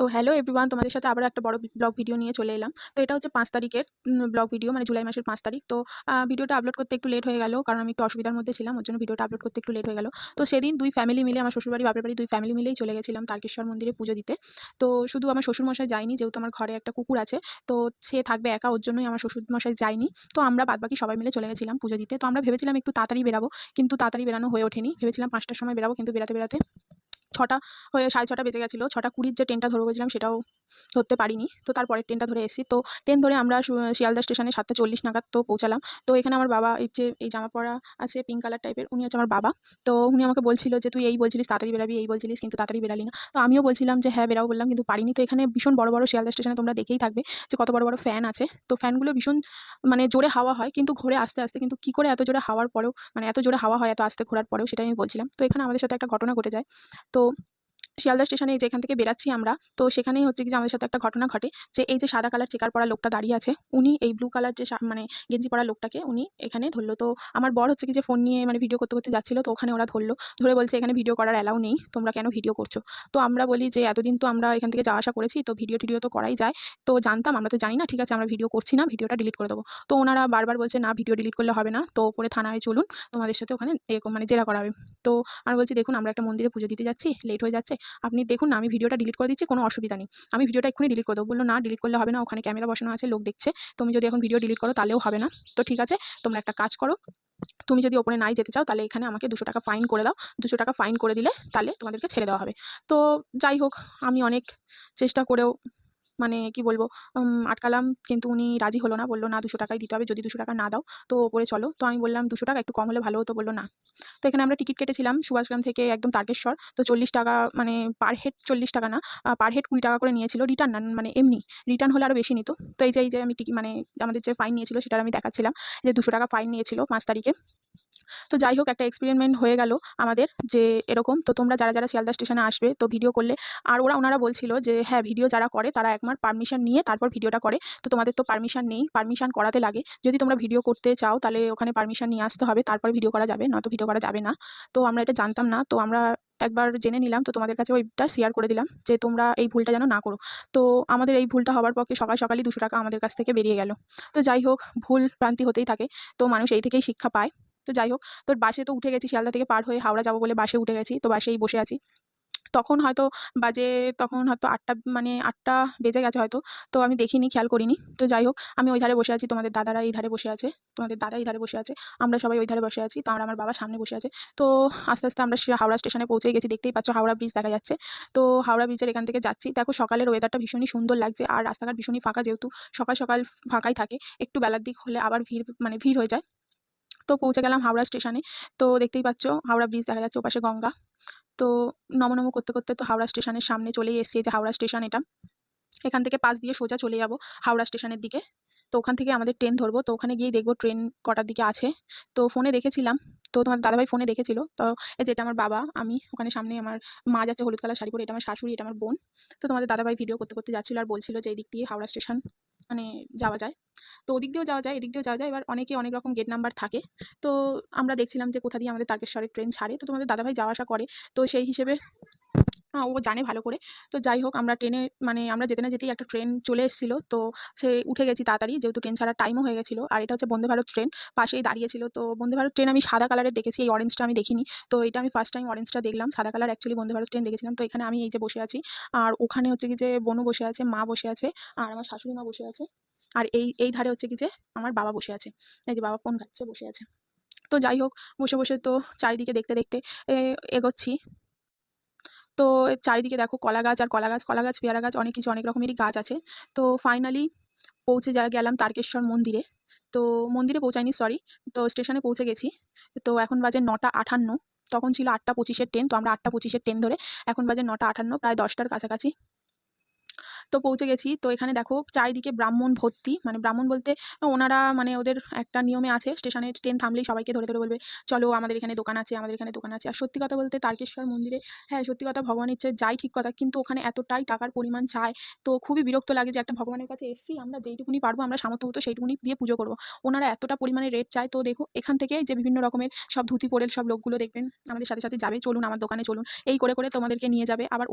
তো hello everyone, তোমাদের সাথে আবার একটা বড় ব্লগ ভিডিও নিয়ে চলে এলাম। তো এটা হচ্ছে 5 তারিখের ব্লগ ভিডিও, মানে জুলাই মাসের 5 তারিখ। তো ভিডিওটা আপলোড করতে একটু লেট হয়ে গেল, কারণ আমি একটু অসুবিধার মধ্যে ছিলাম, ওর জন্য ভিডিওটা আপলোড করতে একটু লেট হয়ে গেল। তো সেদিন দুই ফ্যামিলি মিলে, আমার শ্বশুরবাড়ি বাপের বাড়ি দুই ফ্যামিলি মিলেই চলে গেছিলাম তারকেশ্বর মন্দিরে পুজো দিতে। তো শুধু আমার শ্বশুরমশাই যায়নি, যেহেতু আমার ঘরে একটা কুকুর আছে, তো সে থাকবে একা, ওর জন্যই আমার শ্বশুরমশাই যায়নি। তো আমরা বাদবাকি সবাই মিলে চলে গেছিলাম পুজো দিতে। তো আমরা ভেবেছিলাম একটু তাড়াতাড়ি বেরাবো, কিন্তু তাড়াতাড়ি বেরানো হয়ে ওঠেনি। ভেবেছিলাম 5টার সময় বেরাবো, কিন্তু বেরাতে বেরাতে 6টা হয়ে 6:30 বেজে গেছিলো। 6:20 যে ট্রেনটা ধরবো বলেছিলাম সেটাও ধরতে পারিনি। তো তারপরের ট্রেনটা ধরে এসেছি। তো ট্রেন ধরে আমরা শিয়ালদা স্টেশনে 7:40 নাগাদ তো পৌঁছালাম। তো এখানে আমার বাবা, এই জামা পরা আছে পিঙ্ক কালার টাইপের, উনি হচ্ছে আমার বাবা। তো উনি আমাকে বলছিল যে, "তুই এই বলছিলিস তাড়াতাড়ি বেরাবি, এই বলছিলিস কিন্তু তাড়াতাড়ি বেরালি না।" তো আমিও বলছিলাম যে, "হ্যাঁ বেরাবো" বললাম, কিন্তু পারিনি। তো এখানে ভীষণ বড় বড় শিয়ালদা স্টেশনে তোমরা দেখেই থাকবে যে কত বড় বড় ফ্যান আছে। তো ফ্যানগুলো ভীষণ মানে জোরে হাওয়া হয়, কিন্তু ঘোরে আস্তে আস্তে। কিন্তু কী করে এত জোরে হাওয়ার পরেও, মানে এত জোরে হাওয়া হয় এত আস্তে ঘোরার পরেও, সেটাই আমি বলছিলাম। তো এখানে আমাদের সাথে একটা ঘটনা ঘটে যায়। তো শিয়ালদা স্টেশনে যেখান থেকে বেরাচ্ছি আমরা, তো সেখানেই হচ্ছে কি যে আমাদের সাথে একটা ঘটনা ঘটে যে, এই যে সাদা কালার চেকার পরা লোকটা দাঁড়িয়ে আছে, উনি এই ব্লু কালার যে মানে গেঞ্জি পরা লোকটাকে উনি এখানে ধরলো। তো আমার বর হচ্ছে কি যে ফোন নিয়ে মানে ভিডিও করতে করতে যাচ্ছিল, তো ওখানে ওরা ধরলো, ধরে বলছে এখানে ভিডিও করার অ্যালাউ নেই, তোমরা কেন ভিডিও করছো? তো আমরা বলি যে এতদিন তো আমরা এখান থেকে যাওয়া আসা করেছি, তো ভিডিও টিডিও তো করাই যায়, তো জানতাম, আমরা তো জানি না, ঠিক আছে আমরা ভিডিও করছি না, ভিডিওটা ডিলিট করে দেবো। তো ওনারা বারবার বলছে না ভিডিও ডিলিট করলে হবে না, তো ওপরে থানায় চলুন, তোমাদের সাথে ওখানে এরকম মানে জেরা করা হবে। তো আমি বলছি দেখুন আমরা একটা মন্দিরে পুজো দিতে যাচ্ছি, লেট হয়ে যাচ্ছে, আপনি দেখুন না আমি ভিডিওটা ডিলিট করে দিচ্ছি, কোনো অসুবিধা নেই। আমি ভিডিওটা এক্ষুনি ডিলিট করে দেবো। বলল, "না ডিলিট করলে হবে না, ওখানে ক্যামেরা বসানো আছে, লোক দেখছে। তুমি যদি এখন ভিডিও ডিলিট করো তাহলেও হবে না। তো ঠিক আছে, তোমরা একটা কাজ করো, তুমি যদি ওপরে নাই যেতে চাও তাহলে এখানে আমাকে 200 টাকা ফাইন করে দাও। 200 টাকা ফাইন করে দিলে তাহলে তোমাদেরকে ছেড়ে দেওয়া হবে।" তো যাই হোক, আমি অনেক চেষ্টা করেও মানে কি বলবো, আটকালাম, কিন্তু উনি রাজি হলো না। বলল, "না 200 টাকাই দিতে হবে। যদি 200 টাকা না দাও তো ওপরে চলো।" তো আমি বললাম, "200 টাকা একটু কম হলে ভালো হতো।" বলল, "না।" তো এখানে আমরা টিকিট কেটেছিলাম সুভাষগ্রাম থেকে একদম তারকেশ্বর। তো 40 টাকা, মানে পার হেড 40 টাকা না, পার হেড 20 টাকা করে নিয়েছিল। রিটার্ন না, মানে এমনি। রিটার্ন হলে আরো বেশি নিত। তো এই যে আমি মানে আমাদের যে ফাইন নিয়েছিল সেটার আমি দেখাচ্ছিলাম যে 200 টাকা ফাইন নিয়েছিল 5 তারিখে। তো যাই হোক, একটা এক্সপেরিমেন্ট হয়ে গেল আমাদের, যে এরকম। তো তোমরা যারা শিয়ালদা স্টেশনে আসবে তো ভিডিও করলে, আর ওনারা বলছিল যে হ্যাঁ ভিডিও যারা করে তারা একবার পারমিশন নিয়ে তারপর ভিডিওটা করে। তো তোমাদের তো পারমিশন নেই, পারমিশন করাতে লাগে। যদি তোমরা ভিডিও করতে চাও তাহলে ওখানে পারমিশন নিয়ে আসতে হবে, তারপরে ভিডিও করা যাবে, নয়তো ভিডিও করা যাবে না। তো আমরা এটা জানতাম না, তো আমরা একবার জেনে নিলাম। তো তোমাদের কাছে ওইটা শেয়ার করে দিলাম যে তোমরা এই ভুলটা যেন না করো। তো আমাদের এই ভুলটা হওয়ার পক্ষে সকাল সকালই 200 টাকা আমাদের কাছ থেকে বেরিয়ে গেল। তো যাই হোক, ভুল ভ্রান্তি হতেই থাকে, তো মানুষ এই থেকেই শিক্ষা পায়। তো যাই হোক, তোর বাসে তো উঠে গেছি, শিয়ালদা থেকে পার হয়ে হাওড়া যাবো বলে বাসে উঠে গেছি। তো বাসেই বসে আছি। তখন হয়তো বাজে, তখন হয়তো 8টা, মানে 8টা বেজে গেছে হয়তো। তো আমি দেখিনি, খেয়াল করিনি। তো যাই হোক, আমি ওই ধারে বসে আছি, তোমাদের দাদারা এই ধারে বসে আছে, তোমাদের দাদা এই ধারে বসে আছে, আমরা সবাই ওই ধারে বসে আছি। তো আমার বাবা সামনে বসে আছে। তো আস্তে আস্তে আমরা হাওড়া স্টেশনে পৌঁছেই গেছি, দেখতেই পাচ্ছ হাওড়া ব্রিজ দেখা যাচ্ছে। তো হাওড়া ব্রিজের এখান থেকে যাচ্ছি। দেখো সকালের ওয়েদারটা ভীষণই সুন্দর লাগছে, আর রাস্তাঘাট ভীষণই ফাঁকা, যেহেতু সকাল সকাল ফাঁকাই থাকে। একটু বেলার দিক হলে আবার ভিড়, মানে ভিড় হয়ে যায়। তো পৌঁছে গেলাম হাওড়া স্টেশনে। তো দেখতেই পাচ্ছ হাওড়া ব্রিজ দেখা যাচ্ছে, ওপাশে গঙ্গা। তো নমো নমো করতে করতে তো হাওড়া স্টেশনের সামনে চলেই এসেছি। এই যে হাওড়া স্টেশন এটা। এখান থেকে পাশ দিয়ে সোজা চলে যাব হাওড়া স্টেশনের দিকে। তো ওখান থেকে আমাদের ট্রেন ধরবো। তো ওখানে গিয়েই দেখবো ট্রেন কটার দিকে আছে। তো ফোনে দেখেছিলাম, তো তোমার দাদাভাই ফোনে দেখেছিল। তো এই যে এটা আমার বাবা, আমি ওখানে সামনে আমার মা যাচ্ছে হলুদ কালার শাড়ি পরে, এটা আমার শাশুড়ি, এটা আমার বোন। তো তোমাদের দাদাভাই ভিডিও করতে করতে যাচ্ছিল আর বলছিল যে এই দিক দিয়ে হাওড়া স্টেশন মানে যাওয়া যায়। তো ওদিক দিয়েও যাওয়া যায়, এদিক দিয়েও যাওয়া যায়। এবার অনেকে অনেক রকম গেট নাম্বার থাকে। তো আমরা দেখছিলাম যে কোথা দিয়ে আমাদের তারকেশ্বরের ট্রেন ছাড়ে। তো তোমাদের দাদাভাই যাওয়া আসা করে, তো সেই হিসেবে ও জানে ভালো করে। তো যাই হোক, আমরা ট্রেনে, মানে আমরা যেতে না যেতেই একটা ট্রেন চলে এসেছিল। তো সে উঠে গেছি তাড়াতাড়ি, যেহেতু ট্রেন ছাড়ার টাইমও হয়ে গেছিলো। আর এটা হচ্ছে বন্দে ভারত ট্রেন, পাশেই দাঁড়িয়েছিল। তো বন্দে ভারত ট্রেন আমি সাদা কালারের দেখেছি, এই অরেঞ্জটা আমি দেখিনি। তো এটা আমি ফার্স্ট টাইম অরেঞ্জটা দেখলাম, সাদা colour actually Vande Bharat train দেখেছিলাম। তো এখানে আমি এই যে বসে আছি, আর ওখানে হচ্ছে কি যে বোনও বসে আছে, মা বসে আছে, আর আমার শাশুড়ি মা বসে আছে। আর এই ধারে হচ্ছে কি যে আমার বাবা বসে আছে, এই যে বাবা ফোন ঘাঁটছে বসে আছে। তো যাই হোক, বসে বসে তো চারিদিকে দেখতে দেখতে এগোচ্ছি। তো চারিদিকে দেখো কলা গাছ আর কলা গাছ, কলা গাছ, পেয়ারা গাছ, অনেক কিছু, অনেক রকমেরই গাছ আছে। তো ফাইনালি পৌঁছে গেলাম তারকেশ্বর মন্দিরে। তো মন্দিরে পৌঁছাইনি, সরি। তো স্টেশনে পৌঁছে গেছি। তো এখন বাজে 9টা 58। তখন ছিল 8টা 25-এর ট্রেন। তো আমরা 8টা 25-এর ট্রেন ধরে এখন বাজে 9টা 58, প্রায় 10টার কাছাকাছি। তো পৌঁছে গেছি। তো এখানে দেখো চারিদিকে ব্রাহ্মণ ভর্তি। মানে ব্রাহ্মণ বলতে ওনারা মানে ওদের একটা নিয়মে আছে, স্টেশনে ট্রেন থামলেই সবাইকে ধরে, ধরে বলবে, "চলো আমাদের এখানে দোকান আছে, আমাদের এখানে দোকান আছে।" আর সত্যি কথা বলতে তারকেশ্বর মন্দিরে হ্যাঁ, সত্যি কথা ভগবানের ইচ্ছে যাই ঠিক কথা। কিন্তু ওখানে এতটাই টাকার পরিমাণ চায়, তো খুবই বিরক্ত লাগে যে একটা ভগবানের কাছে এসেছি, আমরা যেইটুকুনি পারবো আমরা সামর্থ্য মতো সেইটুকুনি দিয়ে পুজো করব। ওনারা এতটা পরিমাণে রেট চায়। তো দেখো এখান থেকে যে বিভিন্ন রকমের সব ধুতি পরের সব লোকগুলো দেখবেন আমাদের সাথে, সাথে যাবে, "চলুন আমার দোকানে চলুন।" এই করে, করে তোমাদেরকে নিয়ে যাবে। আবার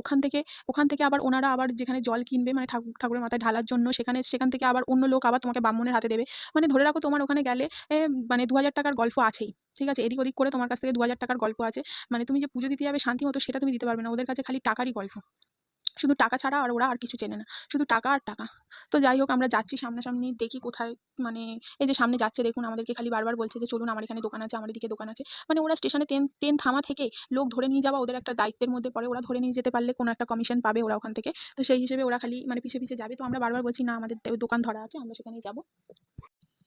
ওখান থেকে আবার ওনারা আবার যেখানে জল কিনবে মানে ঠাকুরের মাথায় ঢালার জন্য সেখান থেকে আবার অন্য লোক আবার তোমাকে ব্রাহ্মণের হাতে দেবে। মানে ধরে রাখো তোমার ওখানে গেলে মানে ৳২,০০০ র গল্প আছেই। ঠিক আছে? এদিক ওদিক করে তোমার কাছ থেকে ৳২,০০০ র গল্প আছে। মানে তুমি যে পুজো দিতে যাবে শান্তি মতো সেটা তুমি দিতে পারবে না। ওদের কাছে খালি টাকারই গল্প। শুধু টাকা ছাড়া আর ওরা আর কিছু চেনে না। শুধু টাকা আর টাকা। তো যাই হোক আমরা যাচ্ছি সামনাসামনি দেখি কোথায় মানে এই যে সামনে যাচ্ছে দেখুন আমাদেরকে খালি বারবার বলছে যে, "চলুন আমার এখানে দোকান আছে, আমার এদিকে দোকান আছে।" মানে ওরা স্টেশনে ট্রেন থামা থেকে লোক ধরে নিয়ে যাওয়া ওদের একটা দায়িত্বের মধ্যে পড়ে। ওরা ধরে নিয়ে যেতে পারলে কোনো একটা কমিশন পাবে ওরা ওখান থেকে। তো সেই হিসেবে ওরা খালি মানে পিছে, পিছে যাবে। তো আমরা বারবার বলছি, "না আমাদের দোকান ধরা আছে, আমরা সেখানেই যাবো।"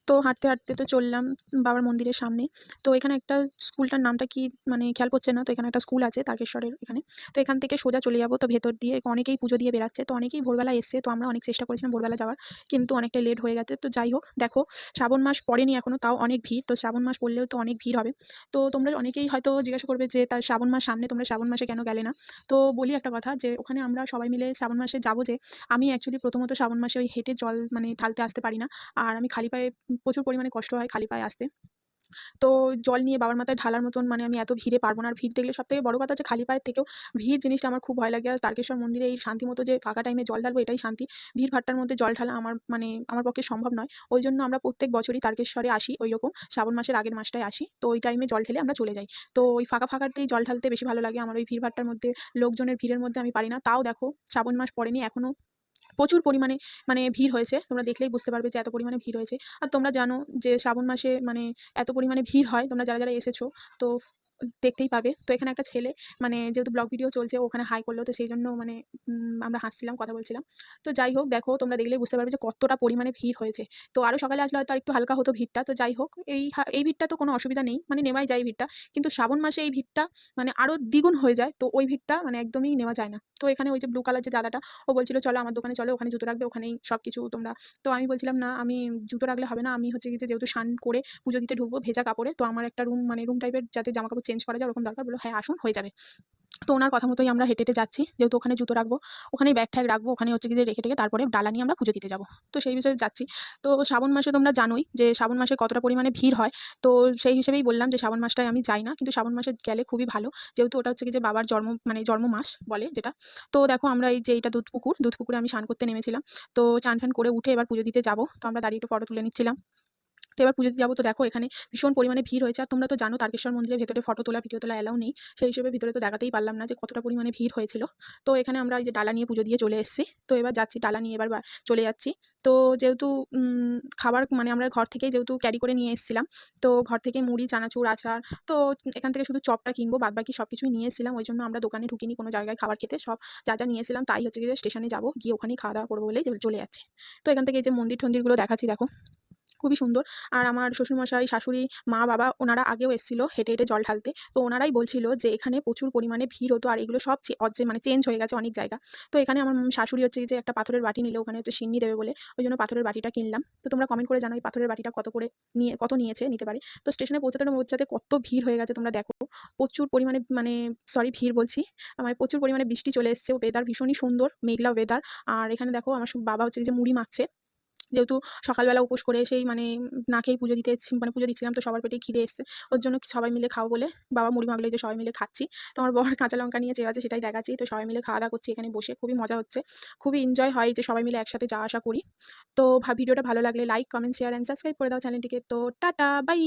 তো হাঁটতে, হাঁটতে তো চললাম বাবার মন্দিরের সামনে। তো এখানে একটা স্কুলটার নামটা কি মানে খেয়াল পড়ছে না। তো এখানে একটা স্কুল আছে তারকেশ্বরের এখানে। তো এখান থেকে সোজা চলে যাবো। তো ভেতর দিয়ে অনেকেই পুজো দিয়ে বেড়াচ্ছে। তো অনেকেই ভোরবেলা এসছে। তো আমরা অনেক চেষ্টা করেছিলাম ভোরবেলা যাওয়ার। কিন্তু অনেকটাই লেট হয়ে গেছে। তো যাই হোক দেখো শ্রাবণ মাস পড়েনি এখনো তাও অনেক ভিড়। তো শ্রাবণ মাস পড়লেও তো অনেক ভিড় হবে। তো তোমরা অনেকেই হয়তো জিজ্ঞাসা করবে যে তার শ্রাবণ মাস সামনে তোমরা শ্রাবণ মাসে কেন গেলে না? তো বলি একটা কথা যে ওখানে আমরা সবাই মিলে শ্রাবণ মাসে যাবো যে আমি অ্যাকচুয়ালি প্রথমত শ্রাবণ মাসে ওই হেঁটে জল মানে ঢালতে আসতে পারি না। আর আমি খালি পায়ে প্রচুর পরিমাণে কষ্ট হয় খালি পায়ে আসতে। তো জল নিয়ে বাবার মাথায় ঢালার মতন মানে আমি এত ভিড়ে পারবো না। আর ভিড় দেখলে সবথেকে বড় কথা হচ্ছে খালি পায়ের থেকেও ভিড় জিনিসটা আমার খুব ভয় লাগে। আর তারকেশ্বর মন্দিরে এই শান্তিমতো যে ফাঁকা টাইমে জল ঢালবো এটাই শান্তি। ভিড়-ভাট্টার মধ্যে জল ঢালা আমার মানে আমার পক্ষে সম্ভব নয়। ওইজন্য আমরা প্রত্যেক বছরই তারকেশ্বরে আসি ঐরকম শ্রাবণ মাসের আগের মাসটায় আসি। তো ওই টাইমে জল ঢেলে আমরা চলে যাই। তো ওই ফাঁকাতেই জল ঢালতে বেশি ভালো লাগে। আমার ওই ভিড়-ভাট্টার মধ্যে লোকজনের ভিড়ের মধ্যে আমি পারি না। তাও দেখো শ্রাবণ মাস পড়েনি এখনো প্রচুর পরিমাণে মানে ভিড় হয়েছে। তোমরা দেখলেই বুঝতে পারবে যে এত পরিমাণে ভিড় হয়েছে। আর তোমরা জানো যে শ্রাবণ মাসে মানে এত পরিমাণে ভিড় হয়। তোমরা যারা, যারা এসেছো তো দেখতেই পাবে। তো এখানে একটা ছেলে মানে যেহেতু ব্লগ ভিডিও চলছে ও ওখানে হাই করলো। তো সেইজন্য মানে আমরা হাসছিলাম, কথা বলছিলাম। তো যাই হোক দেখো তোমরা দেখলেই বুঝতে পারবে যে কতটা পরিমাণে ভিড় হয়েছে। তো আরো সকালে আসলে হয়তো আরেকটু হালকা হতো ভিড়টা। তো যাই হোক এই ভিড়টা তো কোনো অসুবিধা নেই। মানে নেওয়াই যায় ভিড়টা। কিন্তু শ্রাবণ মাসে এই ভিড়টা মানে আরো দ্বিগুণ হয়ে যায়। তো ওই ভিড়টা মানে একদমই নেওয়া যায় না। তো এখানে ওই যে ব্লু কালার যে দাদাটা ও বলছিল, "চলো আমার দোকানে চলো, ওখানে জুতো রাখবে, ওখানেই সবকিছু তোমরা।" তো আমি বলছিলাম, "না, আমি জুতো রাখলে হবে না। আমি হচ্ছে গিয়ে যে যেহেতু স্নান করে পুজো দিতে ঢুকবো ভেজা কাপড়ে, তো আমার একটা রুম মানে রুম টাইপের যাতে জামাকাপড় চেঞ্জ করা যায় ওরকম দরকার।" বলল, "হ্যাঁ, আসুন হয়ে যাবে।" তো ওনার কথা মতোই আমরা হেঁটে, হেঁটে যাচ্ছি। যেহেতু ওখানে জুতো রাখবো, ওখানেই ব্যাগ-ট্যাগ রাখবো, ওখানে হচ্ছে গিয়ে রেখে টেখে তারপরে ডালা নিয়ে আমরা পুজো দিতে যাবো। তো সেই বিষয়ে যাচ্ছি। তো শ্রাবণ মাসে তোমরা জানোই যে শ্রাবণ মাসে কতটা পরিমাণে ভিড় হয়। তো সেই হিসেবেই বললাম যে শ্রাবণ মাসটায় আমি যাই না। কিন্তু শ্রাবণ মাসে গেলে খুবই ভালো। যেহেতু ওটা হচ্ছে গিয়ে যে বাবার মানে জন্ম মাস বলে যেটা। তো দেখো আমরা এই যে এইটা দুধপুকুরে আমি স্নান করতে নেমেছিলাম। তো চান-টান করে উঠে এবার পুজো দিতে যাবো। তো আমরা দাঁড়িয়ে একটু ফটো তুলে নিচ্ছিলাম। তো এবার পুজো দিতে যাবো। তো দেখো এখানে ভীষণ পরিমাণে ভিড় হয়েছে। আর তোমরা তো জানো তারকেশ্বর মন্দিরের ভেতরে ফটো তোলা, ভিডিও তোলা অ্যালাউ নেই। সেই হিসেবে ভিতরে তো দেখাতেই পারলাম না যে কতটা পরিমাণে ভিড় হয়েছিল। তো এখানে আমরা এই যে ডালা নিয়ে পুজো দিয়ে চলে এসেছি। তো এবার যাচ্ছি ডালা নিয়ে এবার চলে যাচ্ছি। তো যেহেতু খাবার মানে আমরা ঘর থেকেই যেহেতু ক্যারি করে নিয়ে এসেছিলাম। তো ঘর থেকে মুড়ি, চানাচুর, আচার তো এখান থেকে শুধু চপটা কিনবো। বাদবাকি সবকিছুই নিয়ে এসেছিলাম। ওইজন্য আমরা দোকানে ঢুকিনি কোনো জায়গায় খাবার খেতে। সব যা, যা নিয়ে এসেছিলাম তাই হচ্ছে গিয়ে স্টেশনে যাবো। গিয়ে ওখানেই খাওয়া-দাওয়া করবো বলেই চলে যাচ্ছি। তো এখান থেকে এই যে মন্দির-টন্দিরগুলো দেখাচ্ছি দেখো। খুবই সুন্দর। আর আমার শ্বশুরমশাই, শাশুড়ি, মা, বাবা ওনারা আগেও এসেছিল হেঁটে, হেঁটে জল ঢালতে। তো ওনারাই বলছিল যে এখানে প্রচুর পরিমাণে ভিড় হতো আর এগুলো সব মানে চেঞ্জ হয়ে গেছে অনেক জায়গা। তো এখানে আমার শাশুড়ি হচ্ছে যে একটা পাথরের বাটি নিল ওখানে হচ্ছে সিন্নি দেবে বলে। ওইজন্য পাথরের বাটিটা কিনলাম। তো তোমরা কমেন্ট করে জানাও এই পাথরের বাটিটা কত নিয়েছে নিতে পারে। তো স্টেশনে পৌঁছাতে না পৌঁছাতে কত ভিড় হয়ে গেছে তোমরা দেখো। প্রচুর পরিমাণে মানে সরি ভিড় বলছি। মানে প্রচুর পরিমাণে বৃষ্টি চলে এসছে। ওয়েদার ভীষণই সুন্দর, মেঘলা ওয়েদার। আর এখানে দেখো আমার বাবা হচ্ছে যে মুড়ি মাখছে। যেহেতু সকালবেলা উপোস করে এসেই মানে না খেয়েই পুজো দিতে মানে পুজো দিচ্ছিলাম তো সবার পেটেই খিদে এসছে। ওর জন্য সবাই মিলে খাবো বলে বাবা মুড়ি মাখলো এই যে সবাই মিলে খাচ্ছি। তো আমার বর কাঁচা লঙ্কা নিয়ে চেয়ে আছে সেটাই দেখাচ্ছি। তো সবাই মিলে খাওয়া-দাওয়া করছি এখানে বসে। খুবই মজা হচ্ছে। খুবই এনজয় হয় যে সবাই মিলে একসাথে যাওয়া আসা করি। তো ভিডিওটা ভালো লাগলে like, comment, share and subscribe করে দাও চ্যানেলটিকে। তো টাটা, বাই।